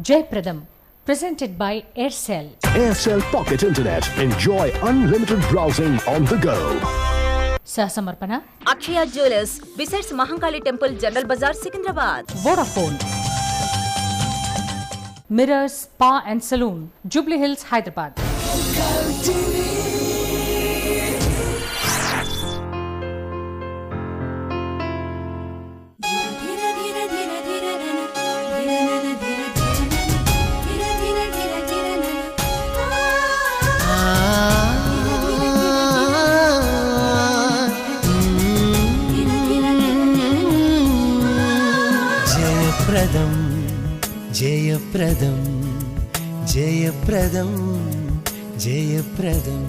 Jayapradam, presented by Aircel. Aircel Pocket Internet. Enjoy unlimited browsing on the go. Sasamarpana. Akshaya Jewelers, besides Mahankali Temple, General Bazaar, Secunderabad. Vodafone. Mirrors, Spa and Saloon, Jubilee Hills, Hyderabad. జయప్రదం జయప్రదం జయప్రదం జయప్రదం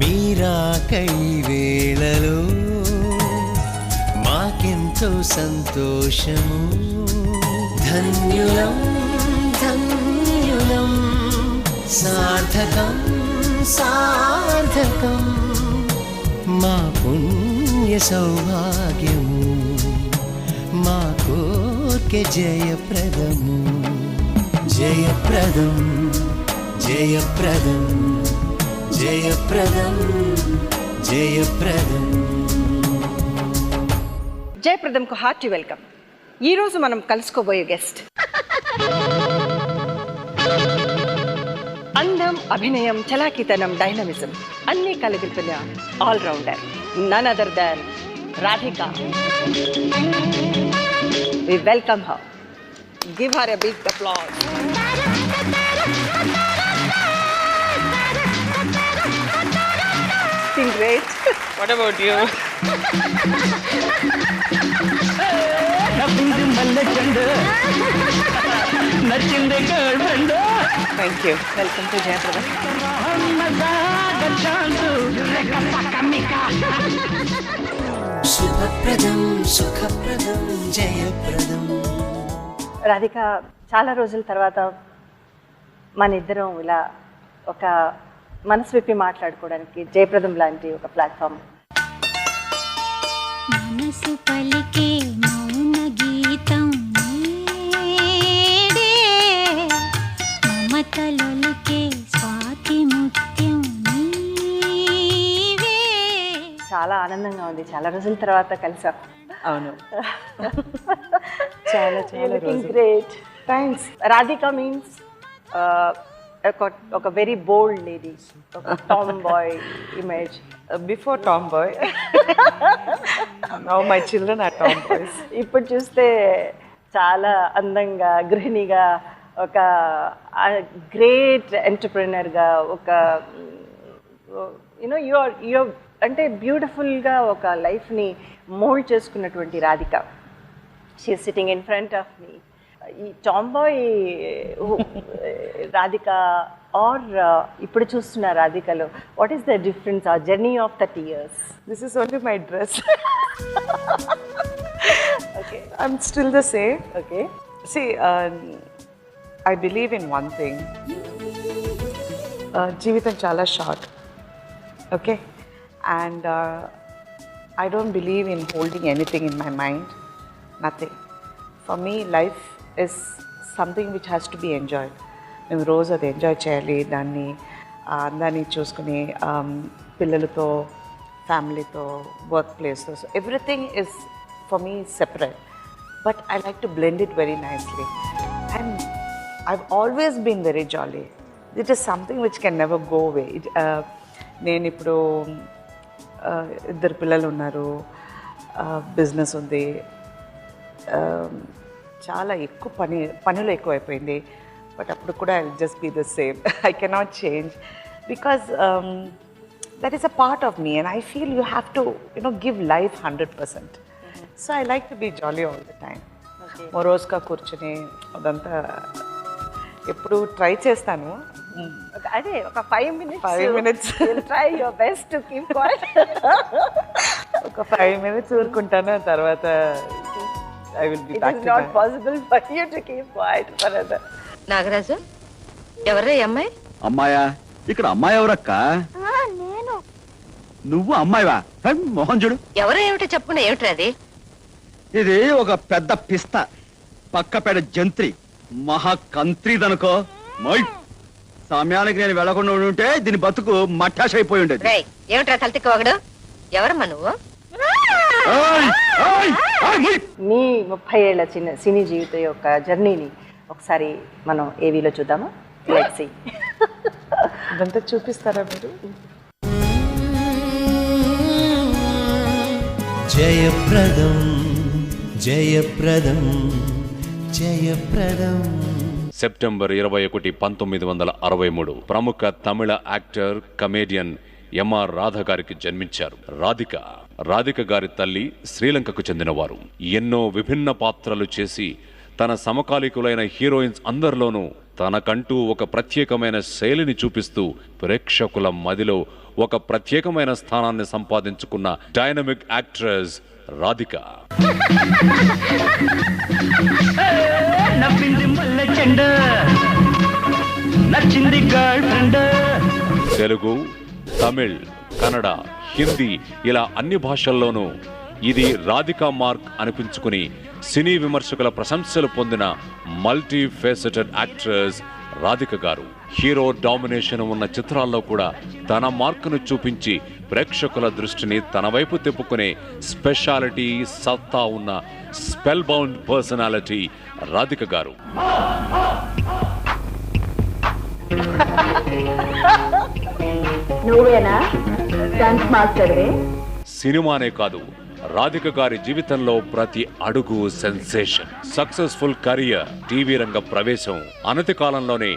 మీరాకై వేళలో మాకెంతో సంతోషము ధన్యులం ధన్యులం సార్థకం సార్థకం మా పుణ్య సౌభాగ్యము మా కోర్కె జయప్రదము జయప్రదం జయప్రదం జయప్రదం జయప్రదం జయప్రదంకు హార్టీ వెల్కమ్. ఈరోజు మనం కలుసుకోబోయే గెస్ట్ అందం, అభినయం, చలాకితనం, డైనమిజం అన్నీ కలిగిన all rounder, none other than Radhika. We welcome her. Give her a big applause. Doing great. What about you? Thank you. Welcome to Jayapradam. శుభప్రదం సుఖప్రదం జయప్రదం. రాధిక, చాలా రోజుల తర్వాత మన ఇద్దరం ఇలా ఒక మనసు విప్పి మాట్లాడుకోవడానికి జయప్రదం లాంటి ఒక ప్లాట్ఫామ్. మనసు పలికే మౌన గీతం నీడే, మమతలొలికే స్వాతి ముత్యం నీవే. చాలా ఆనందంగా ఉంది, చాలా రోజుల తర్వాత కలిసాం. అవును, చాలా చాలా గ్రేట్. థ్యాంక్స్. రాధిక మీన్స్ ఒక వెరీ బోల్డ్ లేడీ, ఒక టామ్ బాయ్ ఇమేజ్. Before tomboy, now my children are tomboys. ఇప్పుడు చూస్తే చాలా అందంగా, గృహిణిగా, ఒక గ్రేట్ ఎంటర్ప్రెనర్గా, ఒక యూనో యువర్ అంటే బ్యూటిఫుల్గా ఒక లైఫ్ని మోల్డ్ చేసుకున్నటువంటి Radhika. She sitting in front of me. ఈ టామ్ బాయ్ రాధిక ఆర్ ఇప్పుడు చూస్తున్న రాధికలో వాట్ ఈస్ ద డిఫరెన్స్, ఆ journey of 30 years? This is only my dress. Okay, I'm still the same. Okay. See, I believe in one thing. జీవితం చాలా short, okay, and I don't believe in holding anything in my mind, nothing. For me, life is something which has to be enjoyed. మేము రోజు అది enjoy చేయాలి, దాన్ని అందాన్ని చూసుకుని పిల్లలతో, ఫ్యామిలీతో, వర్క్ ప్లేస్తో, so everything is for me separate, but I like to blend it very nicely. And I've always been very jolly. It is something which can never go away. నేను ఇప్పుడు 2 పిల్లలు ఉన్నారు, బిజినెస్ ఉంది, చాలా ఎక్కువ పనులు ఎక్కువైపోయింది, బట్ అప్పుడు కూడా I just be the same. I cannot change because that is a part of me and I feel you have to give life 100%. So I like to be jolly all the time. మరోజుగా కూర్చొని అదంతా ఎప్పుడు try చేస్తాను. అదే ఒక 5 minutes try your best to keep quiet. ఒక 5 minutes ఊరుకుంటాను, తర్వాత I will be back. It is not possible for you to keep quiet forever. Nagaraju, ఎవర్రా అమ్మాయి? అమ్మాయా? ఇక్కడ అమ్మాయి ఎవరక్క? నేను. నువ్వు అమ్మాయివా? మోహన్ చూడు. ఎవరో ఏమిటో చెప్పుకున్నా, ఏమిట్రా అది? ఇది ఒక పెద్ద పిస్త, పక్కపేట జంత్రి, మహా కంత్రిదనుకో మై సమయానికి నేను వెళ్లకుండా ఉంటే దీని బతుకు మట్టాష్ అయిపోయి ఉండేది. ఏమిట్రా తలతిక్కవగడు? ఎవరమ్మా నువ్వు? ఏయ్, ఏయ్, ఏయ్, మొయ్. మీ 30 ఏళ్ల సినీ జీవితం యొక్క జర్నీని ఒకసారి మనం ఏవీలో చూద్దామా? Let's see. అదంతా చూపిస్తారా మీరు? జయప్రదం జయప్రదం జయప్రదం. సెప్టెంబర్ 21, 1963 ప్రముఖ తమిళ యాక్టర్, కమేడియన్ ఎంఆర్ రాధ గారికి జన్మించారు. రాధిక గారి తల్లి శ్రీలంకకు చెందినవారు. ఎన్నో విభిన్న పాత్రలు చేసి తన సమకాలీకులైన హీరోయిన్స్ అందరిలోనూ తనకంటూ ఒక ప్రత్యేకమైన శైలిని చూపిస్తూ ప్రేక్షకుల మదిలో ఒక ప్రత్యేకమైన స్థానాన్ని సంపాదించుకున్న డైనమిక్ యాక్ట్రెస్ రాధిక. తెలుగు, తమిళ్, కన్నడ, హిందీ ఇలా అన్ని భాషల్లోనూ ఇది రాధికా మార్క్ అనిపించుకుని సినీ విమర్శకుల ప్రశంసలు పొందిన మల్టీ ఫేసెటెడ్ యాక్ట్రెస్ రాధిక గారు. హీరో డామినేషన్ ఉన్న చిత్రాల్లో కూడా తన మార్కును చూపించి ప్రేక్షకుల దృష్టిని తన వైపు తిప్పుకునే స్పెషాలిటీ, సత్తా ఉన్న స్పెల్ బౌండ్ పర్సనాలిటీ రాధిక గారు. సినిమానే కాదు, రాధిక గారి జీవితంలో ప్రతి అడుగు సెన్సేషన్. సక్సెస్ఫుల్ కెరియర్, టీవీ రంగ ప్రవేశం, అనతి కాలంలోనే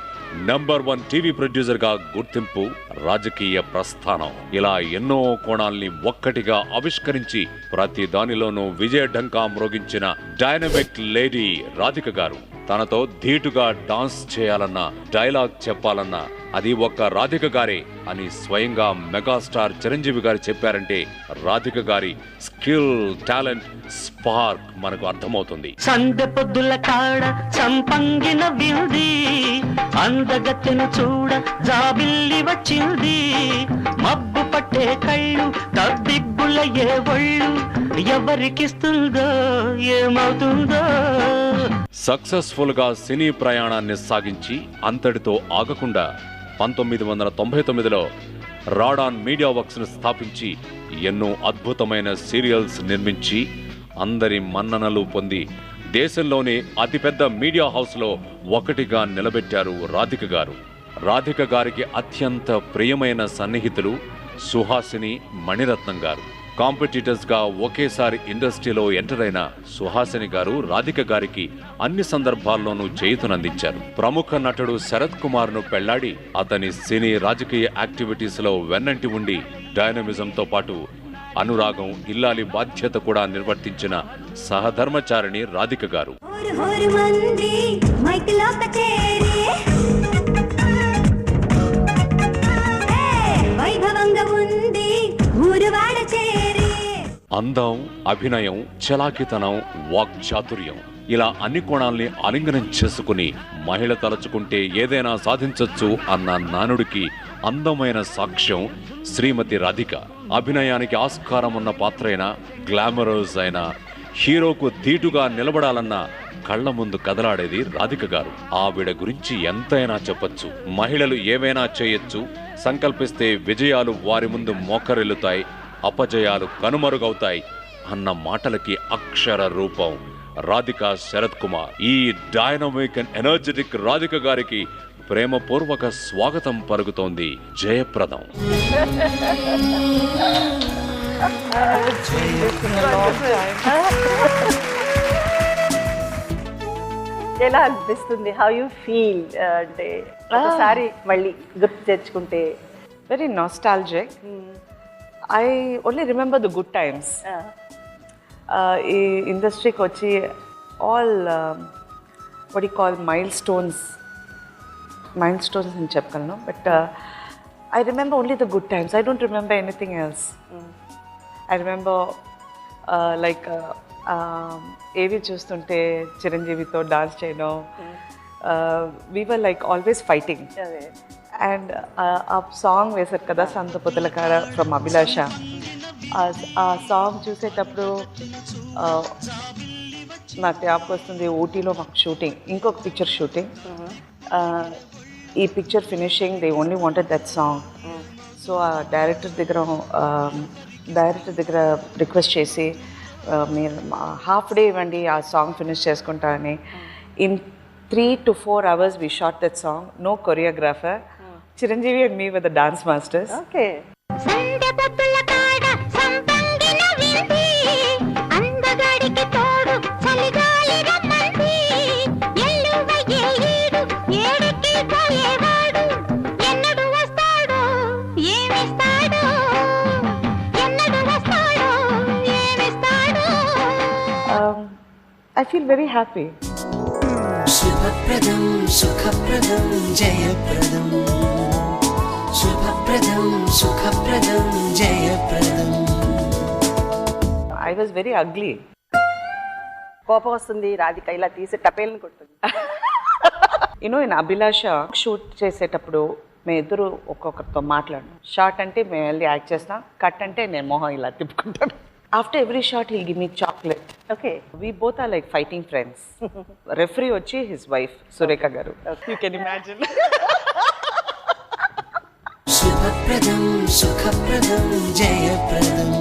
#1 టీవీ ప్రొడ్యూసర్ గా గుర్తింపు, రాజకీయ ప్రస్థానం, ఇలా ఎన్నో కోణాల్ని ఒక్కటిగా ఆవిష్కరించి ప్రతి దానిలోనూ విజయ ఢంకా మ్రోగించిన డైనమిక్ లేడీ రాధిక గారు. తనతో ధీటుగా డాన్స్ చేయాలన్నా, డైలాగ్ చెప్పాలన్నా అది ఒక్క రాధిక గారే అని స్వయంగా మెగాస్టార్ చిరంజీవి గారు చెప్పారంటే రాధిక గారి స్కిల్, టాలెంట్, స్పార్క్ మనకు అర్థమవుతుంది. సందె పొద్దుల కాడ సంపంగిన బిల్ది, అందగత్తెను చూడ జాబిల్లి వచ్చింది, మబ్బు పట్టే కళ్ళు తబ్బిబ్బుల ఏ ఒళ్ళు, ఎవరికిస్తుందో ఏమవుతుందో. సక్సెస్ఫుల్ గా సినీ ప్రయాణాన్ని సాగించి అంతటితో ఆగకుండా 1999లో రాడాన్ మీడియా వర్క్స్ ను స్థాపించి ఎన్నో అద్భుతమైన సీరియల్స్ నిర్మించి అందరి మన్ననలు పొంది దేశంలోనే అతిపెద్ద మీడియా హౌస్ లో ఒకటిగా నిలబెట్టారు రాధిక గారు. రాధిక గారికి అత్యంత ప్రియమైన సన్నిహితులు సుహాసిని, మణిరత్నం గారు. కాంపిటీటర్స్ గా ఒకేసారి ఇండస్ట్రీలో ఎంటర్ అయిన సుహాసిని గారు రాధిక గారికి అన్ని సందర్భాల్లోనూ చేయుతనందించారు. ప్రముఖ నటుడు శరత్ కుమార్ ను పెళ్లాడి అతని సినీ, రాజకీయ యాక్టివిటీస్ లో వెన్నంటి ఉండి డైనమిజంతో పాటు అనురాగం, ఇల్లాలి బాధ్యత కూడా నిర్వర్తించిన సహధర్మచారిణి రాధిక గారు. అందం, అభినయం, చలాకితనం, వాక్చాతుర్యం ఇలా అన్ని కోణాల్ని ఆలింగనం చేసుకుని మహిళ తలచుకుంటే ఏదైనా సాధించొచ్చు అన్న నానుడికి అందమైన సాక్ష్యం శ్రీమతి రాధిక. అభినయానికి ఆస్కారం ఉన్న పాత్రైనా, గ్లామరస్ అయినా, హీరోకు ధీటుగా నిలబడాలన్న కళ్ల ముందు కదలాడేది రాధిక గారు. ఆవిడ గురించి ఎంతైనా చెప్పొచ్చు. మహిళలు ఏమైనా చేయొచ్చు, సంకల్పిస్తే విజయాలు వారి ముందు మోకరిల్లుతాయి, అపజయాలు కనుమరుగవుతాయి అన్న మాటలకి అక్షర రూపం రాధిక శరత్ కుమార్. ఈ డైనమిక్ అండ్ ఎనర్జెటిక్ రాధిక గారికి ప్రేమపూర్వక స్వాగతం పలుకుతోంది జయప్రదం. ఎలా అనిపిస్తుంది? How you feel? అంటే ఒకసారి మళ్ళీ గుర్తు తెచ్చుకుంటే. Very nostalgic. I only remember the good times. ఈ ఇండస్ట్రీకి వచ్చి all what you call milestones అని చెప్పగలను. But I remember only the good times. I don't remember anything else. I remember ఏవి చూస్తుంటే చిరంజీవితో డాన్స్ చేయడం, we were like always fighting. And ఆ song వేశారు కదా, సంత పొదలకాడ ఫ్రమ్ అభిలాష. ఆ సాంగ్ చూసేటప్పుడు నాకు జ్ఞాపకం వస్తుంది ఊటీలో మాకు షూటింగ్, ఇంకొక పిక్చర్ షూటింగ్. ఈ picture finishing they only wanted that song. So ఆ డైరెక్టర్ దగ్గర రిక్వెస్ట్ చేసి మీరు హాఫ్ డే ఇవ్వండి, ఆ సాంగ్ ఫినిష్ చేసుకుంటా అని. In 3 to 4 hours we shot that song, no choreographer. Chiranjeevi and me were the dance masters. Okay. I feel very happy. శుభప్రదం సుఖప్రదం జయప్రదం, శుభప్రదం సుఖప్రదం జయప్రదం. I was very ugly. కోపం వస్తుంది, రాధిక ఇలా తీసి టపేల్ని కొడుతుంది. In అభిలాష షూట్ చేసేటప్పుడు మేము ఇద్దరు ఒక్కొక్కరితో మాట్లాడు. షార్ట్ అంటే మేము వెళ్ళి యాక్ట్ చేస్తాం, కట్ అంటే నేను మొహం ఇలా తిప్పుకుంటాను. After every shot he'll give me chocolate. Okay. We both are like fighting friends. Referee వచ్చి his wife Surekha garu. You can imagine. శుభప్రదం సుఖప్రదం జయప్రదం.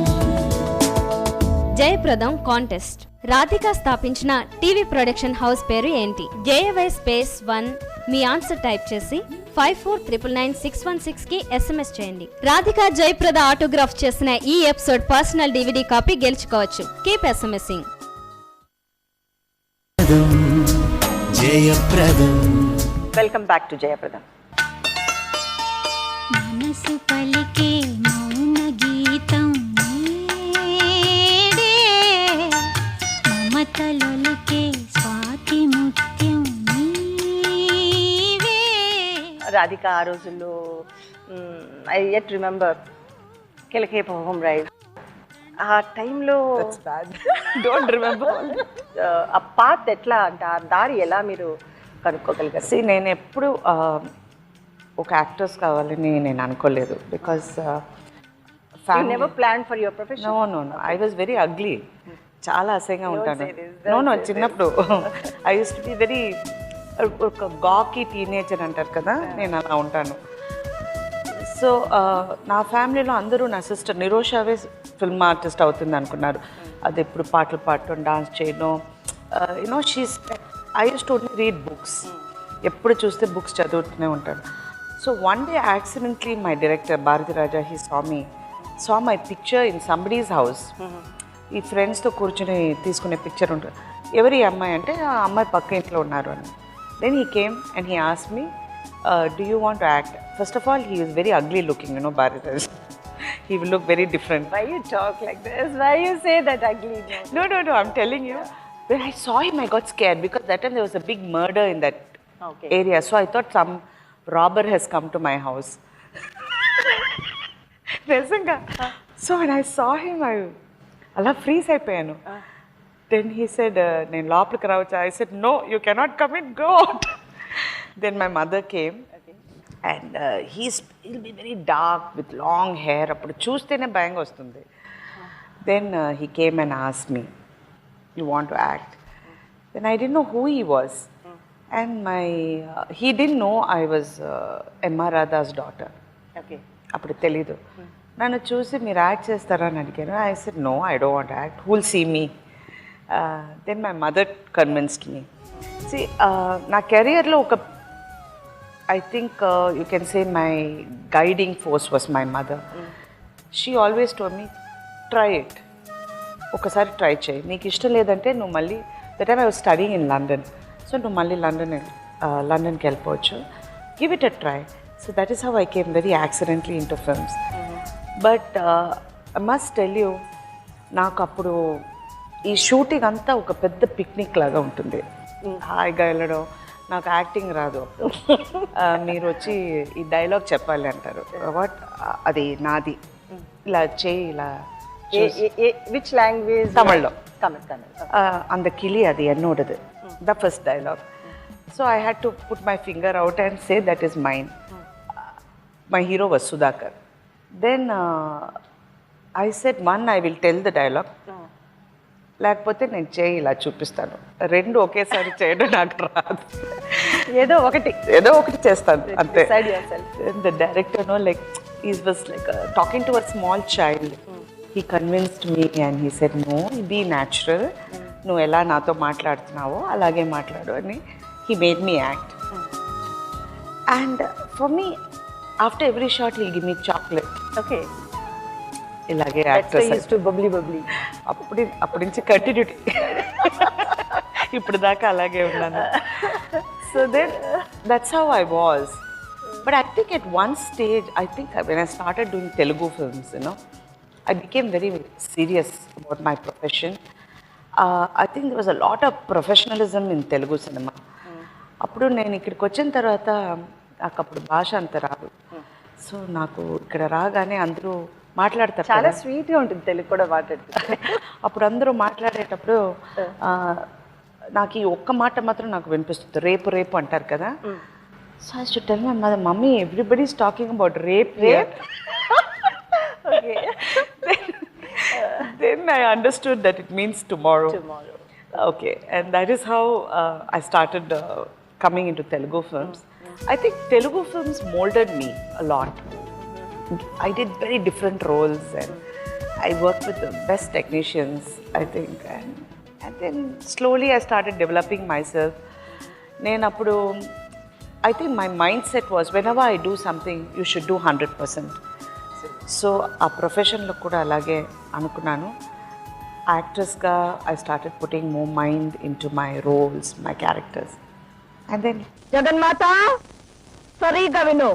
జయప్రదం కాంటెస్ట్. రాధిక స్థాపించిన టీవీ ప్రొడక్షన్ హౌస్ పేరు ఏంటి? JAY space 1 మీ ఆన్సర్ టైప్ చేసి 54999616 కి SMS చేయండి. రాధిక జయప్రద ఆటోగ్రాఫ్ చేసిన ఈ ఎపిసోడ్ పర్సనల్ DVD కాపీ గెలుచుకోవచ్చు. Keep SMSing. Jayapradam. Welcome back to Jayapradam. మనసు పలికే మౌన గీతం నీడే, మమతలొలికే స్వాతి ముత్యం నీవే. రాధిక ఆ రోజుల్లో ఐ యట్ రిమెంబర్ కెలకేప హోమ్ రైడ్. ఆ టైంలో Don't remember. ఆ పాత్ ఎట్లా అంటే ఆ దారి ఎలా మీరు కనుక్కోగలిగారు? See, నేను ఎప్పుడు ఒక యాక్టర్స్ కావాలని నేను అనుకోలేదు. Because You never planned for your profession? No. I was very ugly. చాలా అసహ్యంగా ఉంటాను. No, చిన్నప్పుడు I use to be very ఒక గాకీ టీనేజర్ అంటారు కదా, నేను అలా ఉంటాను. సో నా ఫ్యామిలీలో అందరూ నా సిస్టర్ నిరోషావే ఫిల్మ్ ఆర్టిస్ట్ అవుతుంది అనుకున్నారు. అది ఎప్పుడు పాటలు పాడటం, డాన్స్ చేయడం. I use to only read books. ఎప్పుడు చూస్తే బుక్స్ చదువుతూనే ఉంటాను. So one day accidentally my director Bharathi Raja he saw my picture in somebody's house. ఈ ఫ్రెండ్స్తో కూర్చొని తీసుకునే పిక్చర్ ఉంటుంది. ఎవరి అమ్మాయి అంటే ఆ అమ్మాయి పక్క ఇంట్లో ఉన్నారు అని. Then he came and he asked me, do you want to act? First of all, he is very ugly looking, Bharat Raj. He will look very different. Why you talk like this? Why you say that ugly? No, I'm telling you. When I saw him, I got scared because that time there was a big murder in that area. So I thought some robber has come to my house. So when I saw him, I ala freeze అయిపోయాను. Then he said, నేను లోపలికి రావచ్చా? I said, no, you cannot come in, go out. Then my mother came and he'll be very dark with long hair. అప్పుడు చూస్తేనే భయంగా వస్తుంది. Then he came and asked me, you want to act? Then I didn't know who he was. And he didn't know I was Emma Radha's daughter. Okay. అప్పుడు తెలీదు. నన్ను చూసి మీరు act చేస్తారా అని అడిగాను. I said, no, I don't want to act. Who will see me? Then my mother convinced me. See, నా కెరియర్లో ఒక I think you can say my guiding force was my mother. She always told me, try it. ఒకసారి try చేయి, నీకు ఇష్టం లేదంటే నువ్వు మళ్ళీ, that time I was studying in London, so నువ్వు మళ్ళీ లండన్కి వెళ్ళిపోవచ్చు, give it a try. So that is how I came very accidentally in to films. But I must tell you, నాకు అప్పుడు ఈ షూటింగ్ అంతా ఒక పెద్ద పిక్నిక్ లాగా ఉంటుంది. హాయిగా వెళ్ళడం. నాకు యాక్టింగ్ రాదు. మీరు వచ్చి ఈ డైలాగ్ చెప్పాలి అంటారు. వాట్ అది నాది, ఇలా చేయి, ఇలా. Which language? తమిళ్లో. తమిళ్. அந்த கிளி அது என்னோடது, the first dialogue. So I had to put my finger out and say that is mine. My hero was Sudhakar. Then I said, one, I will tell the dialogue. లేకపోతే నేను చేయి ఇలా చూపిస్తాను. రెండు ఒకేసారి చేయడం నాకు రాదు. ఏదో ఒకటి చేస్తాను అంతే. Decide yourself. The director, like, he was like talking to a small child. He convinced me and he said, no, be natural. నువ్వు ఎలా నాతో మాట్లాడుతున్నావో అలాగే మాట్లాడు అని he made me act. And for me, after every shot he'll give me chocolate. Okay. ఇలాగే actors use to bubbly అప్పటి నుంచి కంటిన్యూటీ ఇప్పుడు దాకా అలాగే ఉన్నాను. So then that's how I was. But I think at one stage, I think when I started doing Telugu films, I became very serious about my profession. I think there was a lot of professionalism in Telugu cinema. అప్పుడు నేను ఇక్కడికి వచ్చిన తర్వాత నాకు అప్పుడు భాష అంత రాదు. సో నాకు ఇక్కడ రాగానే అందరూ మాట్లాడతారు, చాలా స్వీట్గా ఉంటుంది తెలుగు కూడా మాట్లాడుతుంది. అప్పుడు అందరూ మాట్లాడేటప్పుడు నాకు ఈ ఒక్క మాట మాత్రం నాకు వినిపిస్తుంది, రేపు రేపు అంటారు కదా. So I should tell my mother, mummy everybody is talking about rape. Okay. Then I understood that it means tomorrow. Okay, and that is how I started coming into Telugu films. I think Telugu films molded me a lot. I did very different roles and I worked with the best technicians, I think. And then slowly I started developing myself. I think my mindset was, whenever I do something, you should do 100%. So ఆ ప్రొఫెషన్లో కూడా అలాగే అనుకున్నాను. యాక్ట్రెస్గా I started putting more mind in to my roles, my characters. And then జగన్మాత సరిగా విను,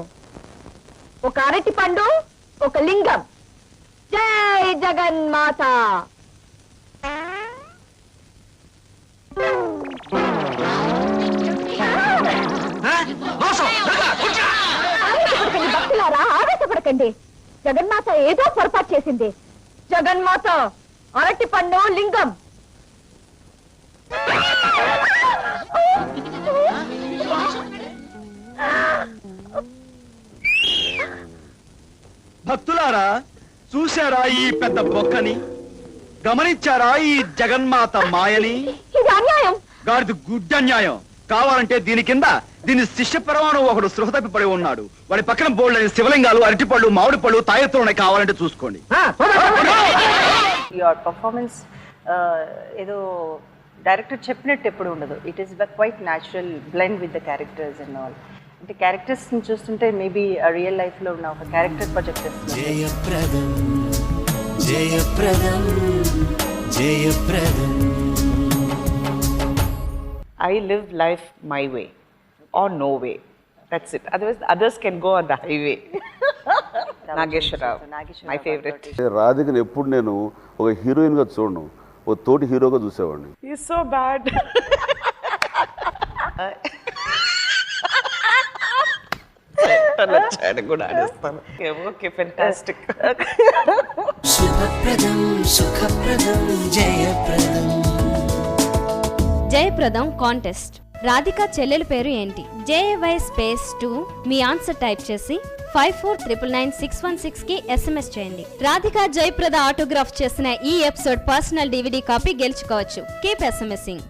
ఒక అరటి పండు, ఒక లింగం. జై జగన్మాత. భక్తులారా, ఆవేశపడకండి. జగన్మాత ఏదో పొరపాటు చేసింది. జగన్మాత అరటి పండు, లింగం. భక్తులారా, చూశారా ఈ పెద్ద బొక్కని? గమనించారా ఈ జగన్మాత మాయని? ఇది అన్యాయం. గాడిది గుడ్డ అన్యాయం. కావాలంటే దీని కింద దీని శిష్య పరమాణు ఒకడు సృహ తప్పిపడి ఉన్నాడు. వాడి పక్కన బోల్డని శివలింగాలు, అరటిపళ్ళు, మామిడి పళ్ళు, తాయెత్తులు ఉన్నాయి. కావాలంటే చూసుకోండి. యువర్ పర్ఫార్మెన్స్ ఏదో డైరెక్టర్ చెప్పినట్టు ఎప్పుడు ఉండదు. It is quite natural, blend with the characters and all. అంటే క్యారెక్టర్స్ చూస్తుంటే మేబీ రియల్ లైఫ్ లో ఉన్న ఒక క్యారెక్టర్ ప్రొజెక్ట్ చేస్తుంది. జయప్రదం జయప్రదం జయప్రదం. I live life my way or no way. That's it. Otherwise, others can go on the highway. Nageshwara, my favorite. రాధికని ఎప్పుడు నేను ఒక హీరోయిన్ గా చూడను, ఒక తోటి హీరోగా చూసేవాడిని. He's so bad. Okay, fantastic. శుభప్రదం సుఖప్రదం జయప్రదం. జయప్రదం కాంటెస్ట్. రాధిక చెల్లెల పేరు ఏంటి? JAY స్పేస్ 2 మీ ఆన్సర్ టైప్ చేసి 54999616 కి SMS చేయండి. రాధిక జయప్రద ఆటోగ్రాఫ్ చేసిన ఈ ఎపిసోడ్ పర్సనల్ DVD కాపీ గెలుచుకోవచ్చు. Keep SMSing.